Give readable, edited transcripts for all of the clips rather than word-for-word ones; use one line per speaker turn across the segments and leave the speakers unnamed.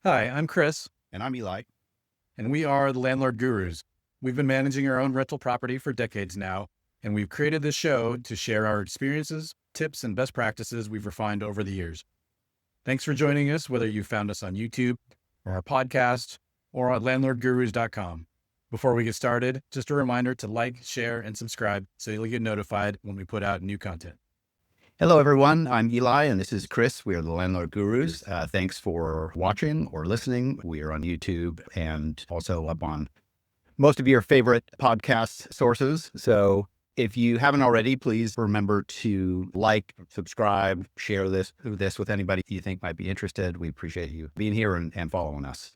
Hi, I'm Chris,
And I'm Eli.
and we are the Landlord Gurus. We've been managing our own rental property for decades now, and we've created this show to share our experiences, tips, and best practices we've refined over the years. Thanks for joining us, whether you found us on YouTube or our podcast or on landlordgurus.com. Before we get started, just a reminder to like, share, and subscribe so you'll get notified when we put out new content.
Hello, everyone. I'm Eli, and this is Chris. We are the Landlord Gurus. Thanks for watching or listening. We are on YouTube and also up on most of your favorite podcast sources. So if you haven't already, please remember to like, subscribe, share this with anybody you think might be interested. We appreciate you being here and following us.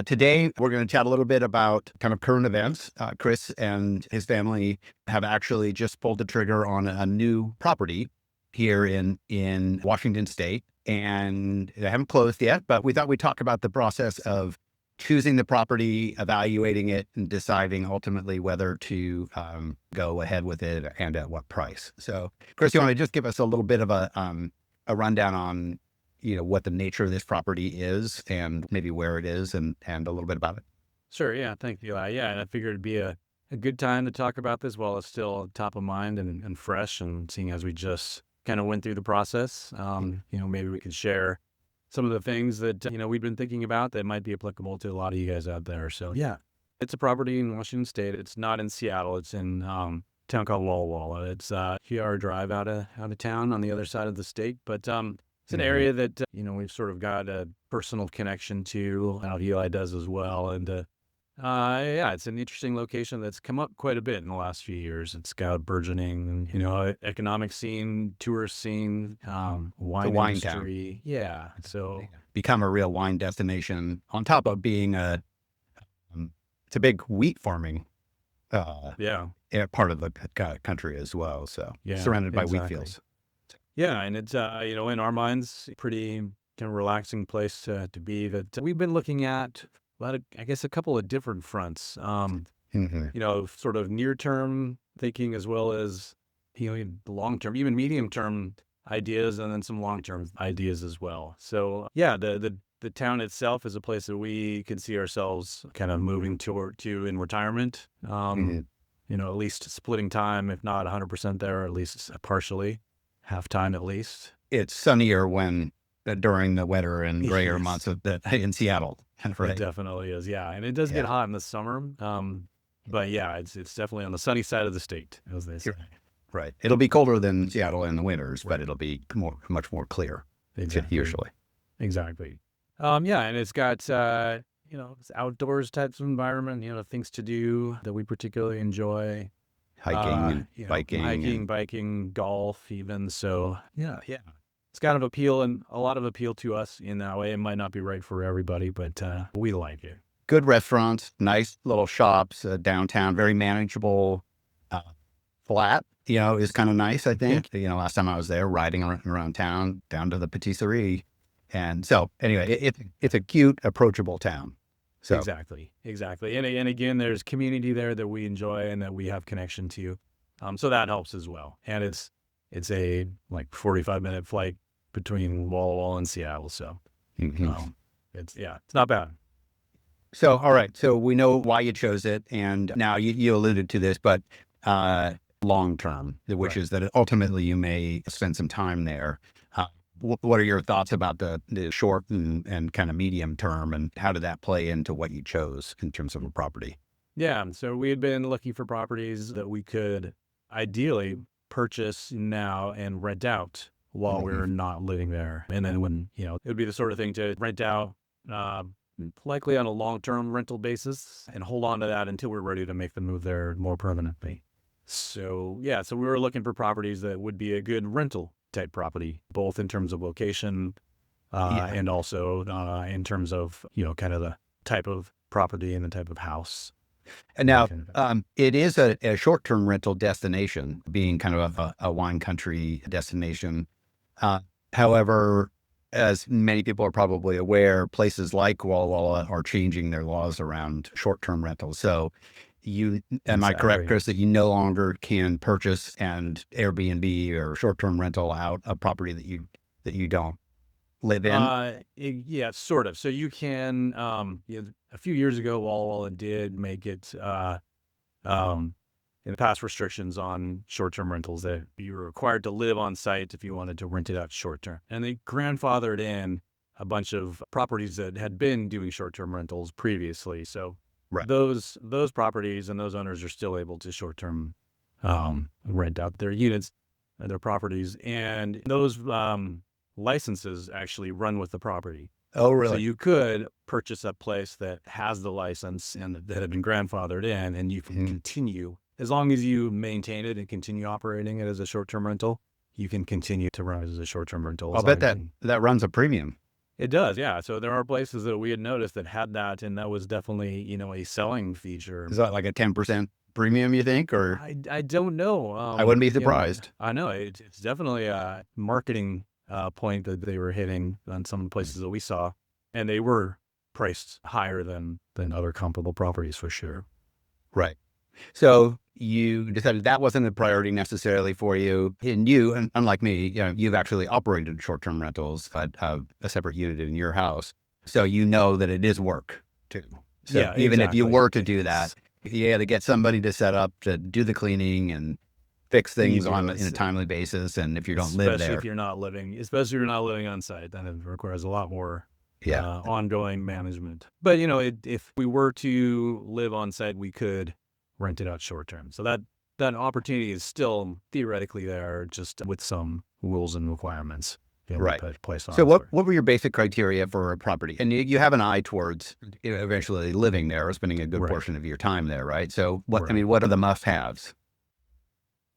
Today, we're going to chat a little bit about kind of current events. Chris and his family have actually just pulled the trigger on a new property here in Washington State, and they haven't closed yet, but we thought we'd talk about the process of choosing the property, evaluating it, and deciding ultimately whether to go ahead with it and at what price. So, Chris, you want to just give us a little bit of a rundown on, what the nature of this property is and maybe where it is and a little bit about it?
Sure, yeah, thank you, Eli. Yeah, and I figured it'd be a good time to talk about this while it's still top of mind and fresh, and seeing as we just kind of went through the process. Maybe we can share some of the things that, we've been thinking about that might be applicable to a lot of you guys out there. So yeah, it's a property in Washington State. It's not in Seattle. It's in a town called Walla Walla. It's a few hour drive out of town on the other side of the state. But it's an area that, we've sort of got a personal connection to. How Eli does as well. And yeah, it's an interesting location that's come up quite a bit in the last few years. It's got a burgeoning, economic scene, tourist scene,
It's a
wine
wine town.
industry. Yeah. So
Become a real wine destination on top of being it's a big wheat farming
yeah,
part of the country as well. So
yeah,
surrounded by wheat
exactly.
fields.
Yeah, and it's in our minds, pretty kind of relaxing place to be. That we've been looking at a lot of, I guess, a couple of different fronts.
Mhm.
Sort of near term thinking as well as, long term, even medium term ideas, and then some long term ideas as well. So yeah, the town itself is a place that we can see ourselves kind of moving to in retirement.
Mhm.
At least splitting time, if not 100% there, at least partially, half time at least.
It's sunnier when during the winter and grayer months
Yes,
of the in Seattle,
it
right?
definitely is. Yeah, and it does get
Yeah.
hot in the summer. But yeah, it's definitely on the sunny side of the state, as they say.
You're right. It'll be colder than Seattle in the winters, but
Right.
it'll be much more clear
Exactly.
usually.
Exactly. Yeah, and it's got it's outdoors types of environment, things to do that we particularly enjoy.
Hiking and biking
Hiking,
and
biking, golf, even. So yeah. It's kind of appeal and a lot of appeal to us in that way. It might not be right for everybody, but we like it.
good restaurants, nice little shops downtown, very manageable. Uh, Flat, is kind of nice, I
Yeah.
think. Last time I was there, riding around town, down to the patisserie. And so, anyway, it's a cute, approachable town. So,
Exactly. Exactly. And again, there's community there that we enjoy and that we have connection to. So that helps as well. And it's a like 45-minute flight between Walla Walla and Seattle. So
mhm.
it's not bad.
So, all right. So we know why you chose it, and now you alluded to this, but long term, which
Right.
is that ultimately you may spend some time there. Uh, what are your thoughts about the short and kind of medium term, and how did that play into what you chose in terms of a property?
Yeah. So we had been looking for properties that we could ideally purchase now and rent out while we
Mhm.
were not living there. And then when, it would be the sort of thing to rent out, uh, likely on a long-term rental basis and hold on to that until we're ready to make the move there more permanently. So yeah, so we were looking for properties that would be a good rental type property, both in terms of location,
Yeah.
and also in terms of, kind of the type of property and the type of house.
And
That
now,
kind of thing.
it is a short-term rental destination, being kind of a wine country destination. Uh, However, as many people are probably aware, places like Walla Walla are changing their laws around short-term rentals. So, am I correct,
Exactly.
Chris, that you no longer can purchase and Airbnb or short-term rental out a property that you don't live in?
Yeah, sort of. So you can, a few years ago, Walla Walla did make it, um, in the past restrictions on short-term rentals that you were required to live on site if you wanted to rent it out short-term. And they grandfathered in a bunch of properties that had been doing short-term rentals previously. So
Right.
those properties and those owners are still able to short-term rent out their units and their properties. And those licenses actually run with the property.
Oh,
So
really?
you could purchase a place that has the license and that had been grandfathered in, and you can
Mhm.
continue as long as you maintain it and continue operating it as a short-term rental. You can continue to run it as a short-term rental
I'll
as long
bet
as
that that runs a premium.
it does. Yeah. So there are places that we had noticed that had that, and that was definitely a selling feature.
Is that like a 10% premium, you think? Or
I don't know.
I wouldn't be surprised.
I know it's definitely a marketing point that they were hitting on some
Mm.
places that we saw, and they were priced higher than other comparable properties for sure.
Right. So you decided that wasn't a priority necessarily for you. And you, and unlike me, you've actually operated short-term rentals at a separate unit in your house. So you know that it is work too. So
Yeah,
even if you
exactly.
were to do that, you had to get somebody to set up to do the cleaning and fix
You
things
do,
in a timely basis. And if you don't live
especially if
there,
you're not living, especially if you're not living on site, then it requires a lot more
yeah,
ongoing management. But if we were to live on site, we could rent it out short term. So that opportunity is still theoretically there, just with some rules and requirements be
right.
placed on
So
us.
what were your basic criteria for a property? And you have an eye towards eventually living there or spending a good
Right,
portion of your time there, right? So
right.
what are the must-haves?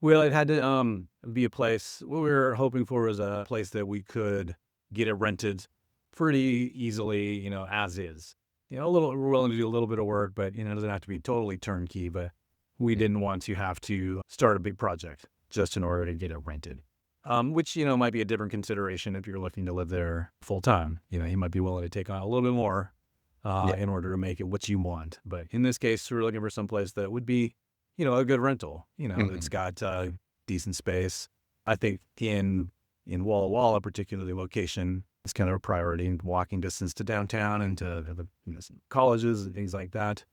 Well, it had to be a place. What we were hoping for was a place that we could get it rented pretty easily, as is. We're willing to do a little bit of work, but it doesn't have to be totally turnkey. But we didn't want to have to start a big project just in order to get it rented. Which might be a different consideration if you're looking to live there full time. You might be willing to take on a little bit more
Yeah.
in order to make it what you want. But in this case, we're looking for some place that would be a good rental. It's
Mhm.
got decent space. I think in Walla Walla, particularly location, is kind of a priority. Walking distance to downtown and to the some colleges and things like that.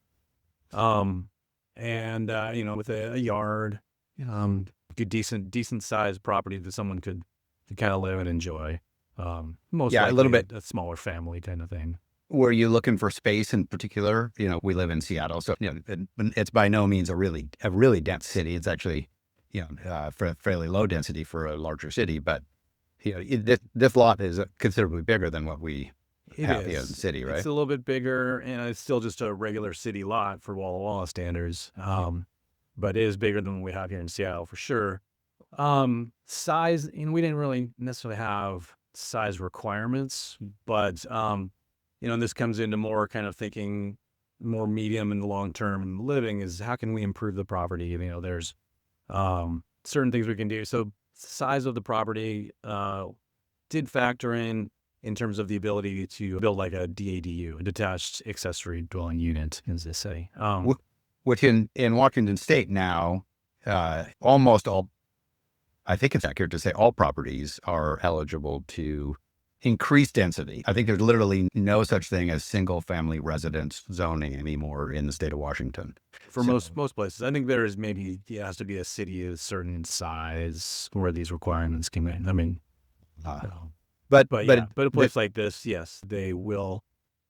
Um, and with a yard, good decent sized property that someone could kind of live and enjoy. Most
Yeah, a little
likely
bit.
a smaller family kind of thing.
Were you looking for space in particular? We live in Seattle, so it's by no means a really dense city. It's actually, fairly low density for a larger city. But this lot is considerably bigger than what we
It
have here in the
is.
city,
It's
right?
a little bit bigger, and it's still just a regular city lot for Walla Walla standards. But it is bigger than what we have here in Seattle for sure. Size, and we didn't really necessarily have size requirements, but and this comes into more kind of thinking more medium and long term living is how can we improve the property? There's certain things we can do. So size of the property did factor in terms of the ability to build like a DADU, a detached accessory dwelling unit, as they say.
Wh- Which in Washington State now, almost all, I think it's accurate to say all properties are eligible to increase density. I think there's literally no such thing as single family residence zoning anymore in the state of Washington.
For
So,
most places, I think there is maybe it has to be a city of a certain size where these requirements come in. I mean,
uh,
um,
but
but
but
yeah, but a
the,
place like this, yes, they will.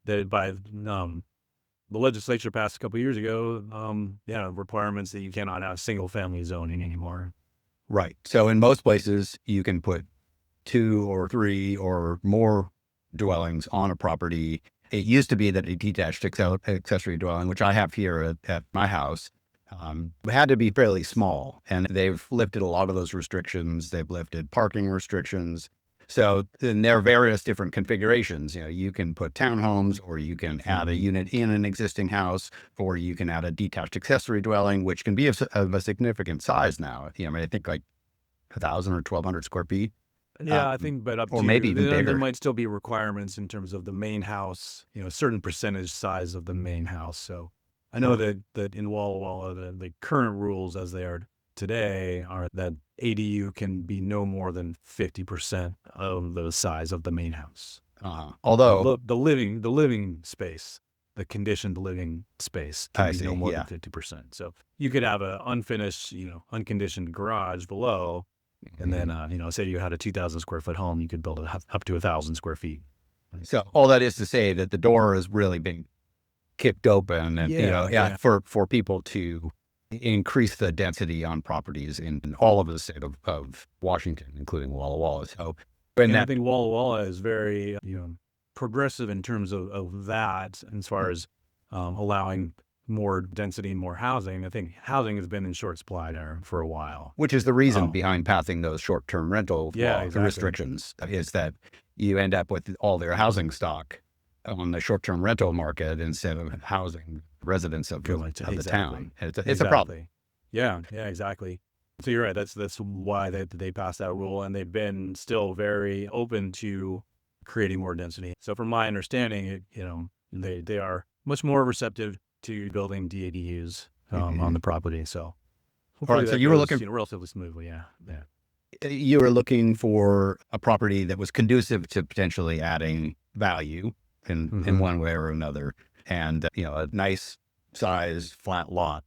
That by the legislature passed a couple years ago, requirements that you cannot have single family zoning anymore.
right. So in most places, you can put two or three or more dwellings on a property. It used to be that a detached accessory dwelling, which I have here at my house, had to be fairly small. And they've lifted a lot of those restrictions. They've lifted parking restrictions. So then there are various different configurations. You can put townhomes, or you can add a unit in an existing house, or you can add a detached accessory dwelling, which can be of a significant size now. I mean, I think like 1,000 or 1,200 square feet,
Yeah, I think, but up
or maybe
to
even
there
bigger.
might still be requirements in terms of the main house, a certain percentage size of the main house. So I know
Or
that in Walla Walla, the current rules as they are today are that ADU can be no more than 50% of the size of the main house.
Although
The living space, the conditioned living space can
I
be no
see,
more
yeah.
than 50%. So you could have a unfinished, unconditioned garage below, and then, say you had a 2,000 square foot home, you could build it up to 1,000 square feet.
So all that is to say that the door is really being kicked open, and
Yeah.
for people to increase the density on properties in all of the state of Washington, including Walla Walla. So,
And I think Walla Walla is very, progressive in terms of that, as far as allowing more density and more housing. I think housing has been in short supply there for a while.
which is the reason behind passing those short-term rental
Yeah,
laws,
exactly.
restrictions, is that you end up with all their housing stock on the short-term rental market instead of housing residents of the town. It's a problem.
Yeah, exactly. So you're right. That's why they passed that rule, and they've been still very open to creating more density. So from my understanding, they are much more receptive to building DADUs on the property. So
All
hopefully
right, so
that
you were
goes,
looking
relatively smoothly. Yeah.
you were looking for a property that was conducive to potentially adding value in one way or another, and a nice size flat lot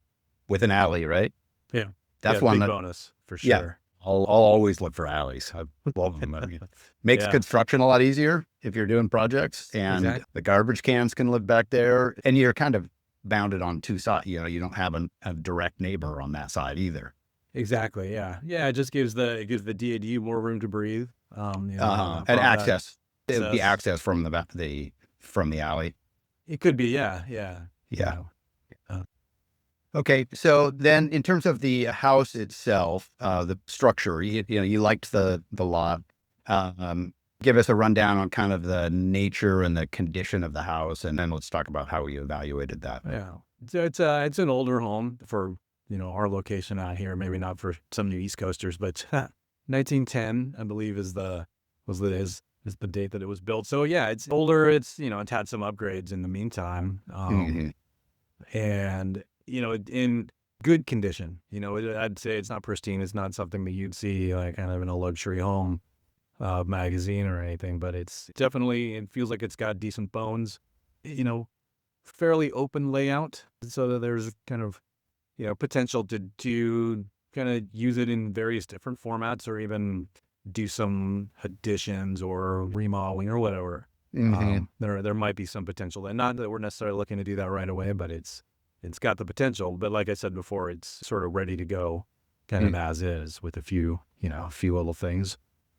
with an alley, right?
Yeah.
That's
Big
one that
bonus for
yeah,
sure.
I'll always look for alleys. I love them. I mean, makes
Yeah.
construction a lot easier if you're doing projects, and
Exactly.
the garbage cans can live back there, and you're kind of bounded on two sides. You don't have a direct neighbor on that side either.
Exactly. Yeah. It just gives the DADU more room to breathe.
And
That
access. It would be
access.
access from the alley.
It could be. Yeah.
Yeah. Okay. So then, in terms of the house itself, the structure, you liked the lot. Give us a rundown on kind of the nature and the condition of the house, and then let's talk about how we evaluated that.
Yeah. So it's an older home for, our location out here. Maybe not for some new East Coasters, but 1910, I believe, is the date that it was built. So yeah, it's older. It's it's had some upgrades in the meantime, and in good condition. I'd say it's not pristine. It's not something that you'd see like kind of in a luxury home magazine or anything, but it feels like it's got decent bones. Fairly open layout, so that there's kind of potential to kind of use it in various different formats, or even do some additions or remodeling or whatever. There might be some potential, and not that we're necessarily looking to do that right away, but it's got the potential. But like I said before, it's sort of ready to go, kind of as is, with a few little things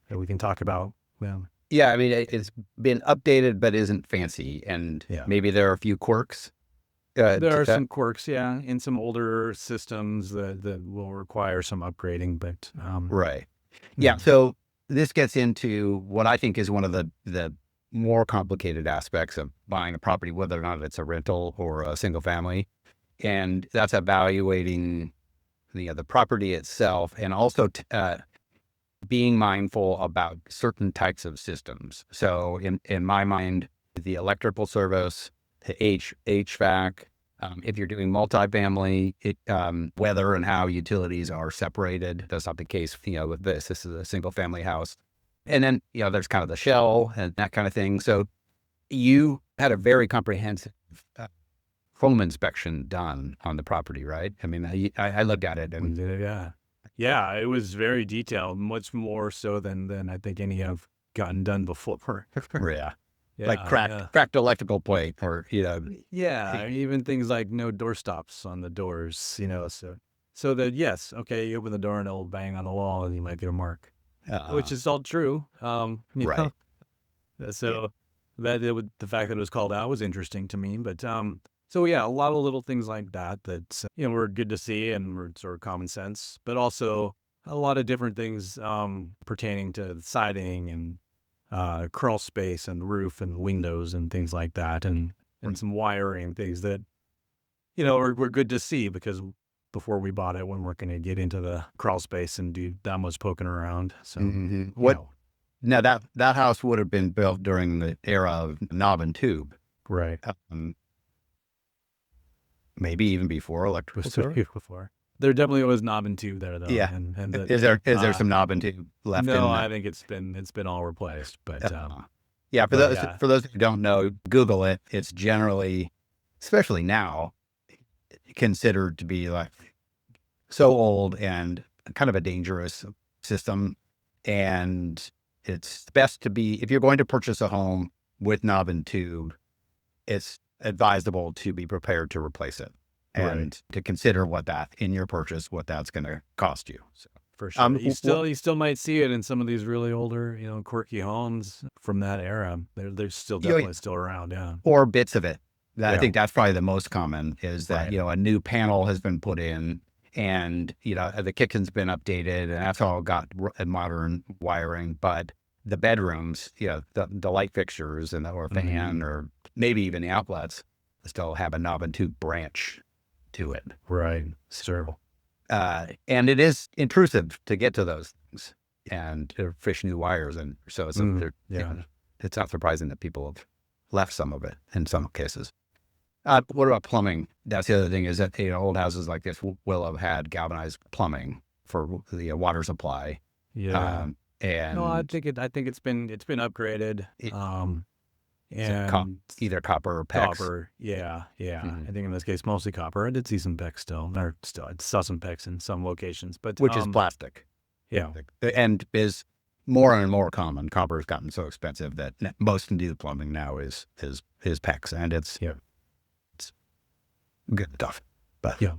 that we can talk about. Well,
Yeah, I mean, it's been updated, but isn't fancy, and maybe there are a few quirks.
there are some quirks, in some older systems that will require some upgrading, but
right. Yeah. So this gets into what I think is one of the more complicated aspects of buying a property, whether or not it's a rental or a single family, and that's evaluating the property itself, and also being mindful about certain types of systems. So in my mind, the electrical service, the HVAC, if you're doing multifamily, weather and how utilities are separated. That's not the case, with this. This is a single family house. And then, there's kind of the shell and that kind of thing. So you had a very comprehensive home inspection done on the property, right? I mean, I looked at it, and
yeah, it was very detailed, much more so than I think any I've gotten done before.
like cracked electrical plate, or
even things like no doorstops on the doors, so that yes, okay, you open the door and it'll bang on the wall and you might get a mark, which is all true.
Right.
So the fact that it was called out was interesting to me, but so yeah, a lot of little things like that were good to see and were sort of common sense, but also a lot of different things pertaining to siding and crawl space and roof and windows and things like that, and some wiring things that were good to see, because before we bought it, we weren't going to get into the crawl space and do that much poking around. So
now that house would have been built during the era of knob and tube,
right?
Maybe even before electrical service.
Before. There definitely was knob and tube there though.
Yeah.
And
Is there some knob and tube left
no,
in
I
that?
think it's been all replaced. But
Yeah, for
but
those
yeah,
for those who don't know, Google it. It's generally, especially now, considered to be like so old and kind of a dangerous system. And it's best to be, if you're going to purchase a home with knob and tube, it's advisable to be prepared to replace it and
right.
to consider what that in your purchase, what that's going to cost you. So,
For sure.
w-
You still might see it in some of these really older, quirky homes from that era. They're still
w-
definitely still around. Yeah.
or bits of it. I
Yeah.
think that's probably the most common is that,
Right.
a new panel has been put in and, the kitchen's been updated and that's all got modern wiring. But the bedrooms, the light fixtures and or fan or maybe even the outlets still have a knob and tube branch to it.
Right. Sure.
And it is intrusive to get to those things and to fish new wires. And so
Yeah.
it's not surprising that people have left some of it in some cases. What about plumbing? That's the other thing is that, old houses like this will have had galvanized plumbing for the water supply.
Yeah. No,
And
I think it's been upgraded.
it,
And
either copper or PEX,
copper. Yeah. Yeah.
Mhm.
I think in this case, mostly copper. I did see some PEX still. Or still, I saw some PEX in some locations, but
which is plastic.
yeah.
And is more and more common. Copper has gotten so expensive that most new plumbing now is PEX, and it's
Yeah.
good stuff. But
Yeah.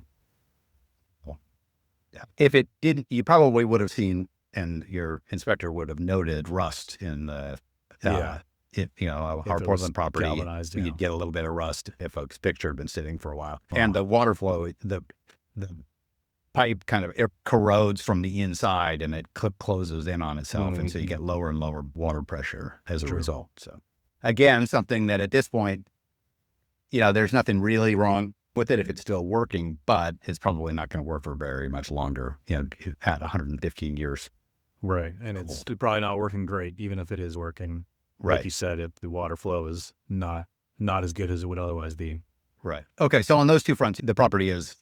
yeah, if it didn't, you probably would have seen, and your inspector would have noted rust in the
Yeah.
a
If
our
it was
Portland property.
galvanized, yeah.
You'd get a little bit of rust if a picture had been sitting for a while,
Oh.
and the water flow, the pipe kind of it corrodes from the inside and it closes in on itself. And so you get lower and lower water pressure as a
True.
result. So again, something that at this point, there's nothing really wrong with it if it's still working, but it's probably not going to work for very much longer, at 115 years.
Right. And it's probably not working great, even if it is working.
Right.
Like you said, if the water flow is not as good as it would otherwise be.
Right. Okay. So on those two fronts, the property is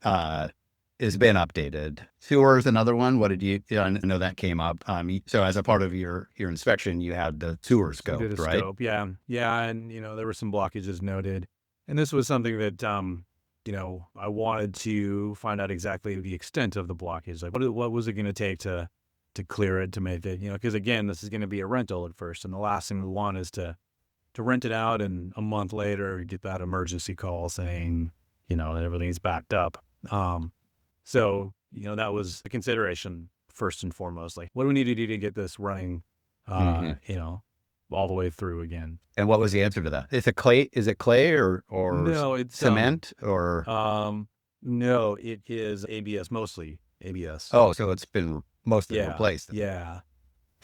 been updated. Sewer is another one. What did you? I know that came up. So as a part of your inspection, you had the sewer scope,
We did a
right?
scope. Yeah. Yeah. And, there were some blockages noted. And this was something that, I wanted to find out exactly the extent of the blockage. Like, what was it going to take to clear it, to make it, because again, this is going to be a rental at first. And the last thing we want is to rent it out and a month later get that emergency call saying, that everything's backed up. So, that was a consideration first and foremost. Like, what do we need to do to get this running, all the way through again?
And what was the answer to that? Is it clay or
No, it's
cement or?
No, it is ABS, mostly ABS.
Oh, so it's been mostly replaced.
Yeah.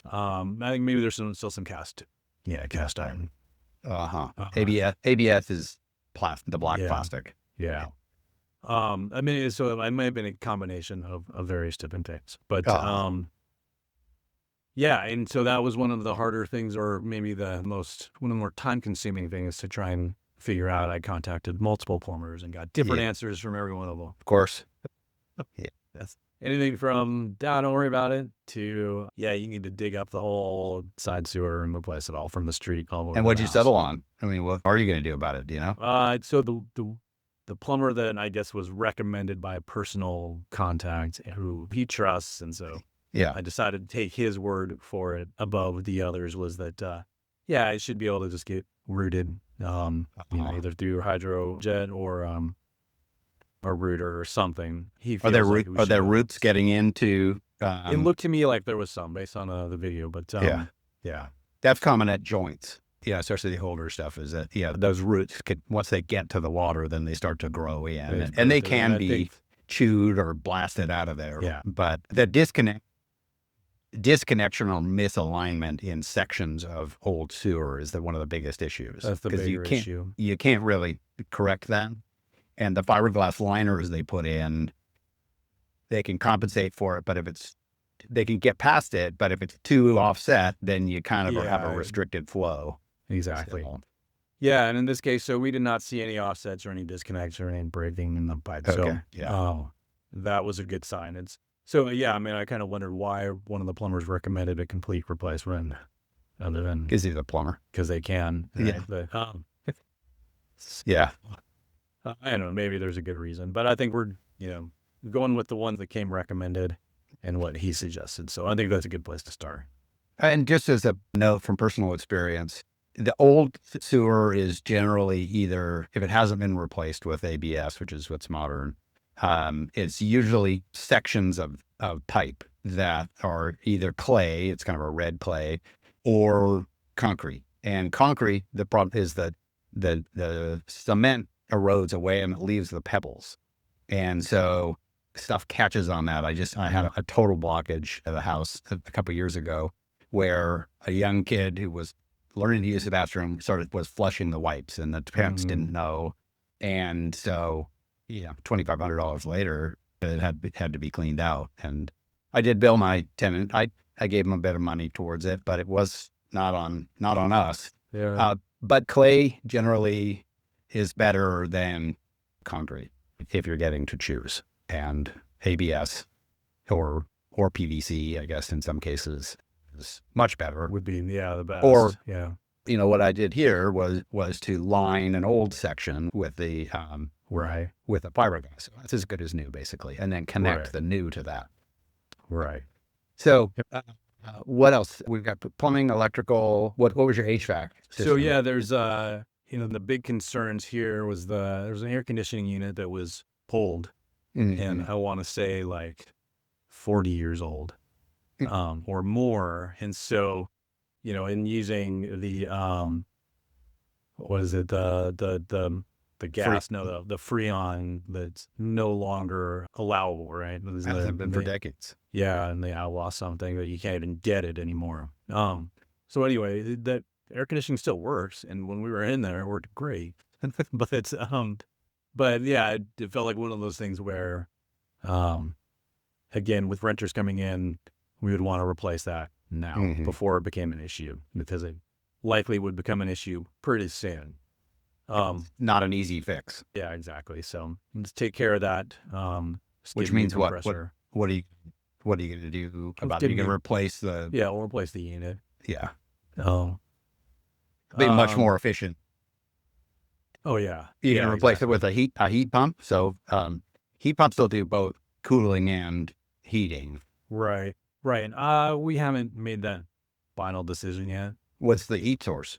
I think maybe there's still some cast iron.
ABS is the black
Yeah.
plastic.
Yeah. I mean, so it might have been a combination of various different things, but, yeah. And so that was one of the harder things, or maybe one of the more time consuming things to try and figure out. I contacted multiple plumbers and got different answers from every one of them.
Of course.
Yeah. That's anything from, don't worry about it, to, you need to dig up the whole side sewer and replace it all from the street.
And what'd you settle on? I mean, what are you going to do about it? Do you know?
So the plumber that I guess was recommended by a personal contact who he trusts, and so I decided to take his word for it above the others, was that it should be able to just get rooted, either through hydrojet or a rooter or something.
Are there roots getting into?
It looked to me like there was some based on the video, but yeah,
that's common at joints. Yeah, especially the older stuff is that, those roots once they get to the water, then they start to grow in, and they can be chewed or blasted out of there.
Yeah.
But the disconnection or misalignment in sections of old sewer is one of the biggest issues.
That's the bigger issue.
You can't really correct that. And the fiberglass liners they put in, they can compensate for it, but they can get past it, but if it's too offset, then you kind of have a restricted flow.
Exactly.
So,
yeah, and in this case, so we did not see any offsets or any disconnects or any breaking in the pipe.
Okay.
So, that was a good sign. So yeah, I mean, I kind of wondered why one of the plumbers recommended a complete replacement, other than
Because he's a plumber.
because they can.
Yeah.
Right? But
Yeah.
I don't know. Maybe there's a good reason, but I think we're going with the ones that came recommended and what he suggested. So I think that's a good place to start.
And just as a note from personal experience, the old sewer is generally either, if it hasn't been replaced with ABS, which is what's modern, it's usually sections of pipe that are either clay, it's kind of a red clay, or concrete. And concrete, the problem is that the cement erodes away and it leaves the pebbles. And so stuff catches on that. I had a total blockage at a house a couple of years ago where a young kid who was learning to use the bathroom was flushing the wipes, and the parents didn't know. And so, $2,500 later, it had to be cleaned out. And I did bill my tenant. I gave him a bit of money towards it, but it was not on us.
Yeah.
But clay generally is better than concrete if you're getting to choose, and ABS or PVC, I guess in some cases, is much better.
Would be the best.
Or
yeah.
What I did here was to line an old section with the
Right.
with a fiberglass. So that's as good as new, basically, and then connect the new to that.
Right.
So what else? We've got plumbing, electrical. What was your HVAC system?
So yeah, there's the big concerns here was there's an air conditioning unit that was pulled, and I want to say like 40 years old, or more. And so, in using the what is it, the gas, the Freon, that's no longer allowable, right?
It hasn't been for decades.
Yeah, and they outlaw something that you can't even get it anymore. So anyway, that air conditioning still works, and when we were in there, it worked great. But yeah, it felt like one of those things where, again, with renters coming in, we would want to replace that now before it became an issue, because it likely would become an issue pretty soon.
Not an easy fix.
Yeah, exactly. So let's take care of that.
Which means what? What are you going to do about it? You're going to replace the...
Yeah, we'll replace the unit.
Yeah.
Oh.
Be much more efficient.
Oh, yeah.
You're going to replace it with a heat pump. So heat pumps will do both cooling and heating.
Right. Right. We haven't made that final decision yet.
What's the heat source?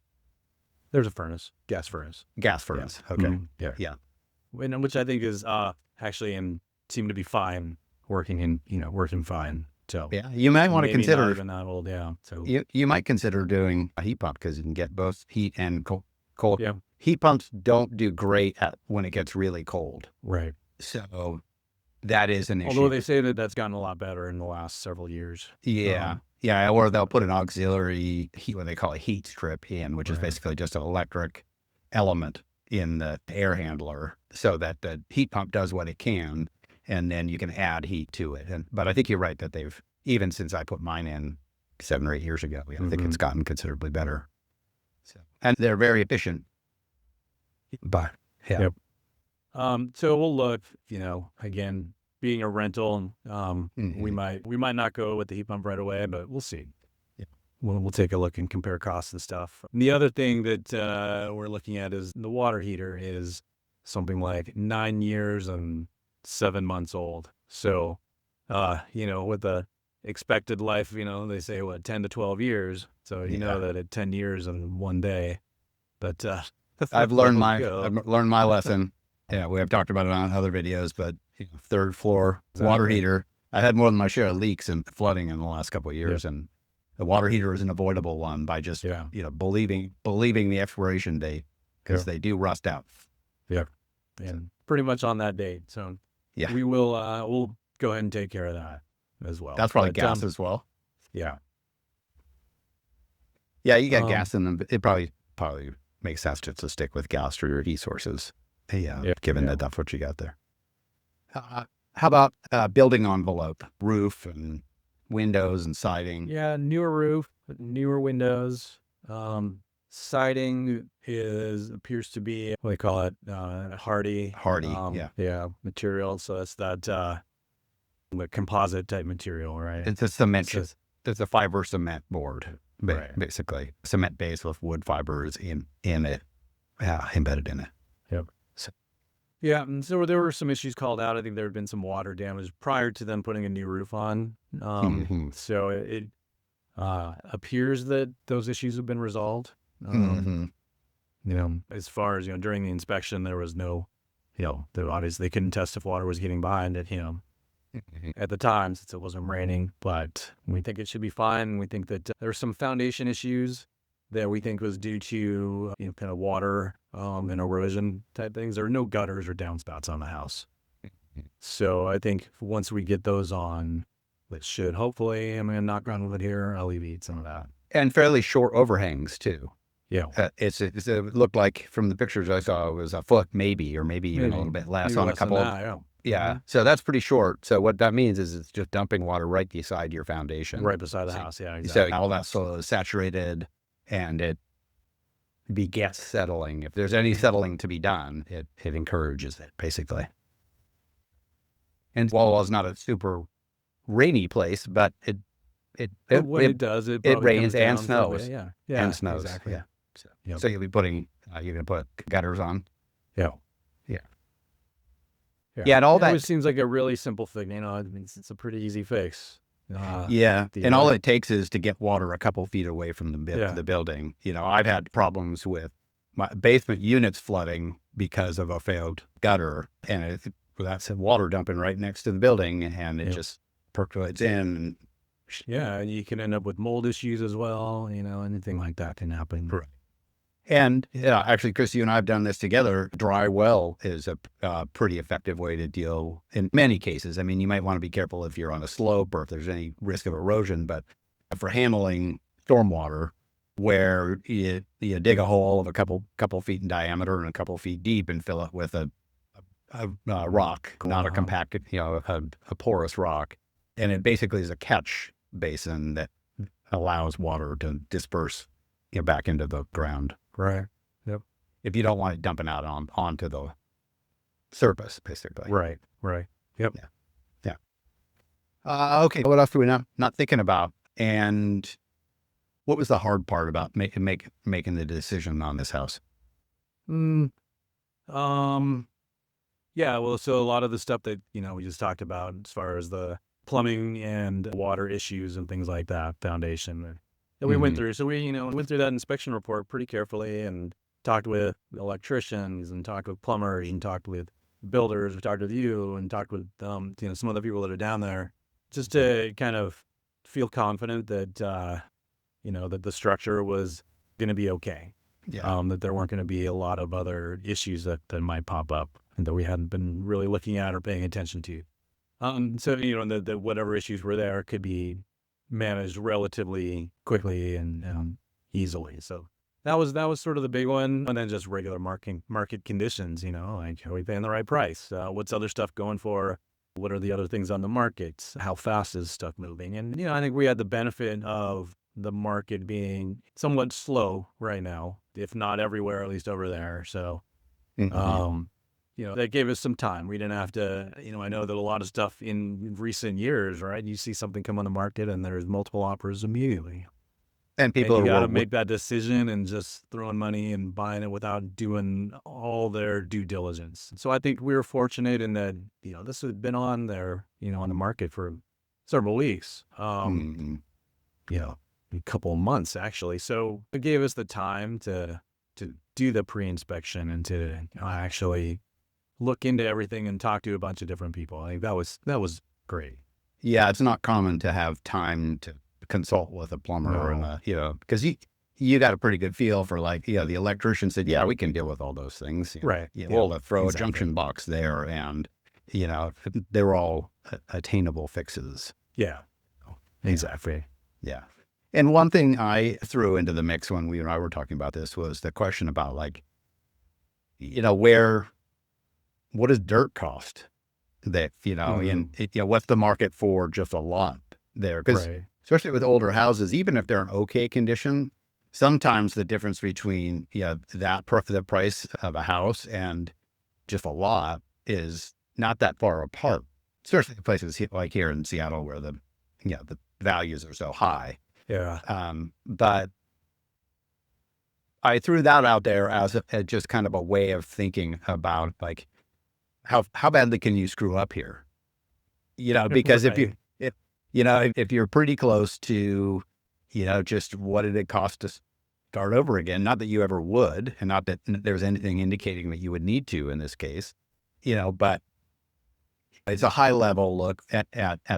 There's a furnace, gas furnace.
Gas furnace. Yeah. Okay.
Yeah. Which I think is actually seem to be fine, working fine. So
yeah, you might want to consider
not even that old. Yeah. So
you might consider doing a heat pump, because you can get both heat and cold.
Yeah.
Heat pumps don't do great when it gets really cold.
Right.
So that is an issue.
Although they say that that's gotten a lot better in the last several years.
Yeah. Yeah. Or they'll put an auxiliary heat, what they call a heat strip in, which is basically just an electric element in the air handler, so that the heat pump does what it can, and then you can add heat to it. But I think you're right that they've, even since I put mine in 7 or 8 years ago, I think it's gotten considerably better. So, and they're very efficient. But yeah.
Yep. So we'll look, again, being a rental, we might not go with the heat pump right away, but we'll see.
Yeah.
We'll take a look and compare costs and stuff. And the other thing that we're looking at is the water heater is something like 9 years and 7 months old. So, with the expected life, they say 10 to 12 years. So know that at 10 years and 1 day, but
I've learned my lesson. Yeah, we have talked about it on other videos, but 3rd floor water heater. I had more than my share of leaks and flooding in the last couple of years, and the water heater is an avoidable one by just believing the expiration date, because they do rust out.
Yeah, and pretty much on that date. So we will we'll go ahead and take care of that as well.
That's probably gas as well.
Yeah.
Yeah, you got gas in them. It probably makes sense just to stick with gas for your heat sources. Given that that's what you got there. How about building envelope, roof and windows and siding?
Yeah, newer roof, newer windows. Siding appears to be, what do they call it? Hardy.
Hardy,
Yeah, material. So that's that the composite type material, right?
It's a cement.
So-
It's a fiber cement board,
Right.
basically cement base with wood fibers in it, embedded in it.
Yep. Yeah, and so there were some issues called out. I think there had been some water damage prior to them putting a new roof on. So it appears that those issues have been resolved. As far as, during the inspection, there was no, obviously they couldn't test if water was getting behind it, at the time, since it wasn't raining, but we think it should be fine. We think that there were some foundation issues that we think was due to, kind of water and erosion type things. There are no gutters or downspouts on the house. So I think once we get those on, it should hopefully, I'm going to knock on wood here, alleviate some of that.
And fairly short overhangs too.
Yeah.
It looked like from the pictures I saw, it was a foot maybe, or maybe even a little bit less
Maybe
on a
less than
couple
that,
of. Yeah. So that's pretty short. So what that means is it's just dumping water right beside your foundation.
Right beside the house. Yeah, exactly.
So all that soil is saturated and it begets settling. If there's any settling to be done, it encourages it, basically. And Walla Walla is not a super rainy place, but it
does, it
rains
comes
and
down
snows.
Yeah.
And snows.
Exactly.
Yeah.
Yep.
So you'll be putting, you're going to put gutters on.
Yeah.
Yeah, and all that.
It seems like a really simple thing. It's a pretty easy fix.
And all it takes is to get water a couple feet away from the building. I've had problems with my basement units flooding because of a failed gutter, and that's water dumping right next to the building, and it just percolates in.
Yeah, and you can end up with mold issues as well. Anything like that can happen.
Right. And actually, Chris, you and I have done this together. Dry well is a pretty effective way to deal in many cases. I mean, you might want to be careful if you're on a slope or if there's any risk of erosion, but for handling stormwater, where you dig a hole of a couple feet in diameter and a couple feet deep and fill it with a rock, not a compacted, a porous rock, and it basically is a catch basin that allows water to disperse back into the ground.
Right. Yep.
If you don't want it dumping out onto the surface, basically.
Right. Yep.
Yeah. Okay. What else do we not thinking about? And what was the hard part about making the decision on this house?
Yeah. Well, so a lot of the stuff that we just talked about, as far as the plumbing and water issues and things like that, foundation that we went through. So we, went through that inspection report pretty carefully and talked with electricians and talked with plumbers and talked with builders. We talked with you and talked with, some other people that are down there, just to kind of feel confident that, that the structure was going to be okay.
Yeah.
That there weren't going to be a lot of other issues that might pop up and that we hadn't been really looking at or paying attention to. So, that whatever issues were there could be managed relatively quickly and easily. So that was sort of the big one. And then just regular market conditions, like, are we paying the right price? What's other stuff going for? What are the other things on the market? How fast is stuff moving? And, I think we had the benefit of the market being somewhat slow right now, if not everywhere, at least over there. So, that gave us some time. We didn't have to, I know that a lot of stuff in recent years, right? You see something come on the market and there's multiple offers immediately.
And people
got to make that decision and just throwing money and buying it without doing all their due diligence. So I think we were fortunate in that, this had been on there, on the market for several weeks, a couple of months actually. So it gave us the time to do the pre-inspection and to actually look into everything and talk to a bunch of different people. I think that was great.
Yeah, it's not common to have time to consult with a plumber and because you got a pretty good feel for the electrician said, yeah, we can deal with all those things.
Right.
We'll throw a junction box there, and they were all attainable fixes.
Yeah. Exactly.
Yeah. And one thing I threw into the mix when we and I were talking about this was the question about what does dirt cost? That what's the market for just a lot there? Because especially with older houses, even if they're in okay condition, sometimes the difference between the price of a house and just a lot is not that far apart. especially places like here in Seattle where the values are so high.
Yeah.
But I threw that out there as just kind of a way of thinking about like how badly can you screw up here? Because
Right.
if you're pretty close to, just what did it cost to start over again? Not that you ever would, and not that there's anything indicating that you would need to in this case, but it's a high level look at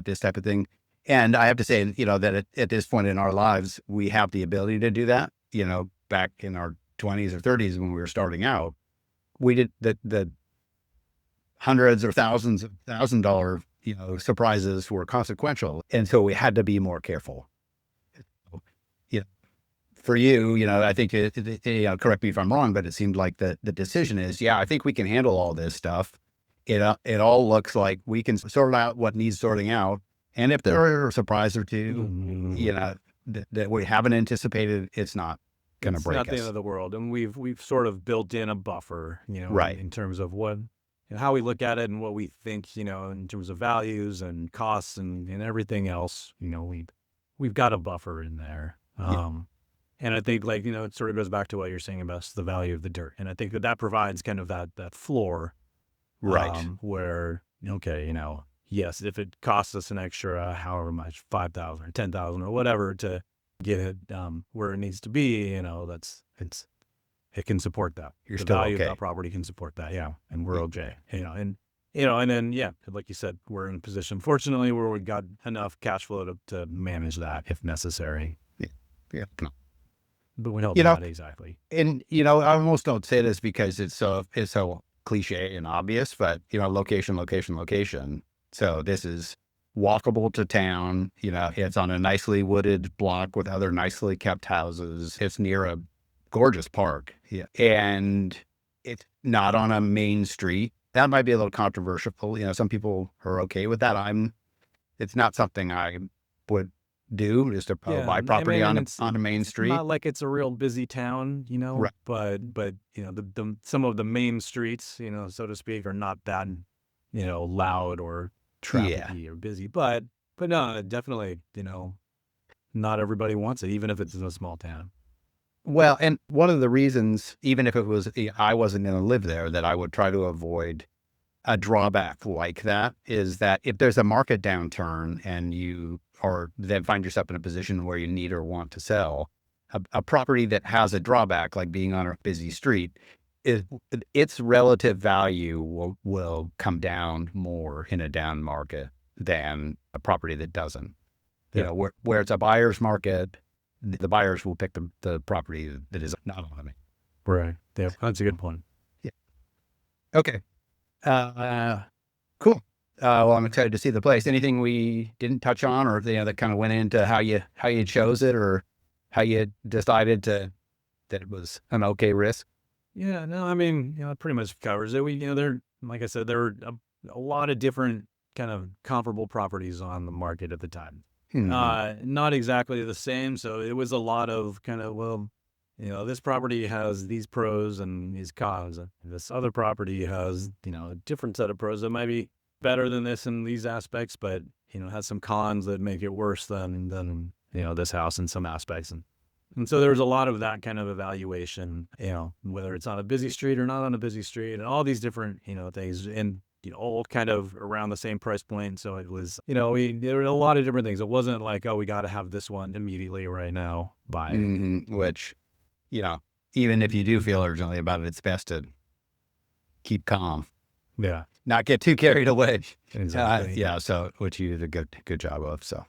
this type of thing. And I have to say, that at this point in our lives, we have the ability to do that. Back in our 20s or 30s when we were starting out, we did the hundreds or thousands of $1,000 surprises were consequential, and so we had to be more careful. You know, for you, I think correct me if I'm wrong, but it seemed like the decision is, I think we can handle all this stuff. It all looks like we can sort out what needs sorting out, and if there are a surprise or two, that we haven't anticipated, it's not going to
It's
break
not the end
us.
of the world, and we've sort of built in a buffer,
Right.
in terms of what, how we look at it and what we think, in terms of values and costs and everything else. We've got a buffer in there.
Yeah.
And I think it sort of goes back to what you're saying about the value of the dirt, and I think that provides kind of that floor,
Right.
where okay, yes, if it costs us an extra however much, 5,000 or 10,000 or whatever to get it where it needs to be, it can support that.
You're
The
still
value of
okay.
that property can support that, and
Yeah.
we're okay. And then like you said, we're in a position, fortunately, where we've got enough cash flow to manage that if necessary.
Yeah. Yeah. No.
But we don't
You know,
not exactly.
And I almost don't say this because it's so cliche and obvious, but location, location, location. So this is walkable to town. It's on a nicely wooded block with other nicely kept houses. It's near a gorgeous park. Yeah, and it's not on a main street. That might be a little controversial. Some people are okay with that. It's not something I would do, just to
Yeah,
buy
I
property
mean, and
on a main
it's
street.
not like it's a real busy town,
Right.
but the some of the main streets, so to speak, are not that, loud or
Yeah.
trafficy or busy. But no, definitely, not everybody wants it, even if it's in a small town.
Well, and one of the reasons, even if it was I wasn't going to live there, that I would try to avoid a drawback like that is that if there's a market downturn and you or then find yourself in a position where you need or want to sell a property that has a drawback, like being on a busy street, is its relative value will come down more in a down market than a property that doesn't.
Yeah,
Where it's a buyer's market, the buyers will pick the property that is not on them.
right. Yeah, that's a good point.
Yeah. Okay. Cool. Well, I'm excited to see the place. Anything we didn't touch on, or that kind of went into how you chose it, or how you decided that it was an okay risk?
Yeah, no, I mean, it pretty much covers it. There, like I said, there were a lot of different kind of comparable properties on the market at the time.
Hmm.
Not exactly the same. So it was a lot of kind of, well, this property has these pros and these cons. And this other property has, a different set of pros that might be better than this in these aspects, but, has some cons that make it worse than this house in some aspects. And so there was a lot of that kind of evaluation, whether it's on a busy street or not on a busy street, and all these different, things, and all kind of around the same price point. So it was, there were a lot of different things. It wasn't like, oh, we got to have this one immediately right now. Buy it.
Which, even if you do feel urgently about it, it's best to keep calm,
Yeah,
not get too carried away.
exactly.
Yeah. So, which you did a good job of. So,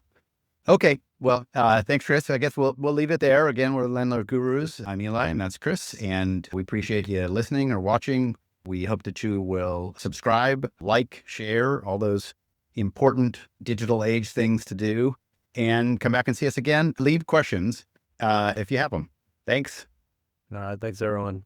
okay. Well, thanks, Chris. I guess we'll leave it there. Again, we're Landlord Gurus. I'm Eli, and that's Chris, and we appreciate you listening or watching. We hope that you will subscribe, like, share, all those important digital age things to do, and come back and see us again. Leave questions if you have them. Thanks.
All right. Thanks, everyone.